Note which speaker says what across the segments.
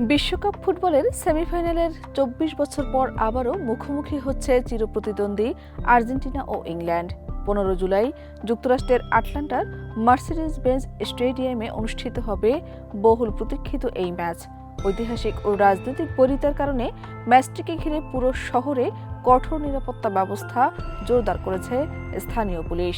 Speaker 1: বিশ্বকাপ ফুটবলের সেমিফাইনালের ২৪ বছর পর আবারও মুখোমুখি হচ্ছে চিরপ্রতিদ্বন্দ্বী আর্জেন্টিনা ও ইংল্যান্ড। ১৫ জুলাই যুক্তরাষ্ট্রের আটলান্টার মার্সিডিজ বেঞ্জ স্টেডিয়ামে অনুষ্ঠিত হবে বহুল প্রতীক্ষিত এই ম্যাচ। ঐতিহাসিক ও রাজনৈতিক বৈরিতার কারণে ম্যাচটিকে ঘিরে পুরো শহরে কঠোর নিরাপত্তা ব্যবস্থা জোরদার করেছে স্থানীয় পুলিশ।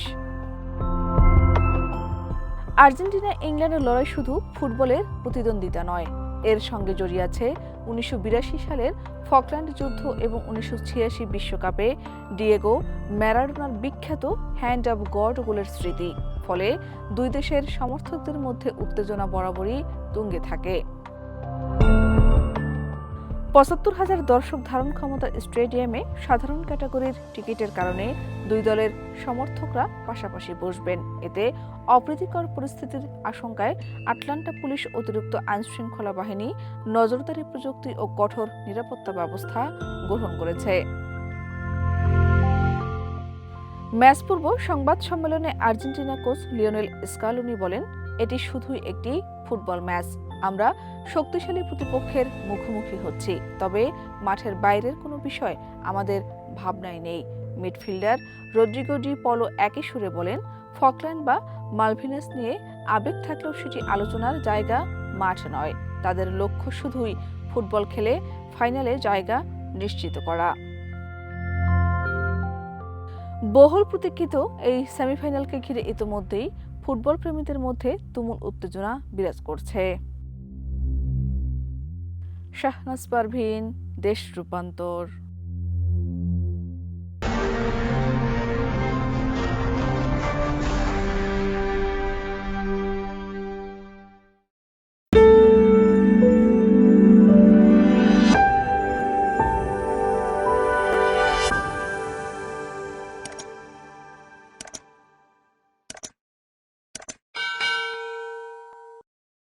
Speaker 1: আর্জেন্টিনা ইংল্যান্ডের লড়াই শুধু ফুটবলের প্রতিদ্বন্দ্বিতা নয়, এর সঙ্গে জড়িয়ে আছে ১৯৮২ সালের ফকল্যান্ড যুদ্ধ এবং ১৯৮৬ বিশ্বকাপে ডিয়েগো ম্যারাডোনার বিখ্যাত হ্যান্ড অব গড গোলের স্মৃতি। ফলে দুই দেশের সমর্থকদের মধ্যে উত্তেজনা বরাবরই তুঙ্গে থাকে। ৭৫,০০০ দর্শক ধারণ ক্ষমতার স্টেডিয়ামে সাধারণ ক্যাটাগরির টিকিটের কারণে দুই দলের সমর্থকরা পাশাপাশি বসবেন। এতে অপ্রীতিকর পরিস্থিতির আশঙ্কায় আটলান্টা পুলিশ অতিরিক্ত আইনশৃঙ্খলা বাহিনী নজরদারি প্রযুক্তি ও কঠোর নিরাপত্তা ব্যবস্থা গ্রহণ করেছে। ম্যাচ পূর্ব সংবাদ সম্মেলনে আর্জেন্টিনা কোচ লিওনেল স্কালোনি বলেন, এটি শুধুই একটি ফুটবল ম্যাচ। আমরা শক্তিশালী প্রতিপক্ষের মুখোমুখি হচ্ছি, তবে মাঠের বাইরের কোনো বিষয় আমাদের ভাবনায় নেই। মিডফিল্ডার রদ্রিগো ডি পলো একই সুরে বলেন, ফকল্যান্ড বা মালভিনাস নিয়ে আবেগ থাকলেও সেটি আলোচনার জায়গা মাঠ নয়। তাদের লক্ষ্য শুধুই ফুটবল খেলে ফাইনালে জায়গা নিশ্চিত করা। বহুল প্রতীক্ষিত এই সেমিফাইনালকে ঘিরে ইতোমধ্যেই ফুটবল প্রেমীদের মধ্যে তুমুল উত্তেজনা বিরাজ করছে। শাহনাজ পারভীন, দেশ রূপান্তর।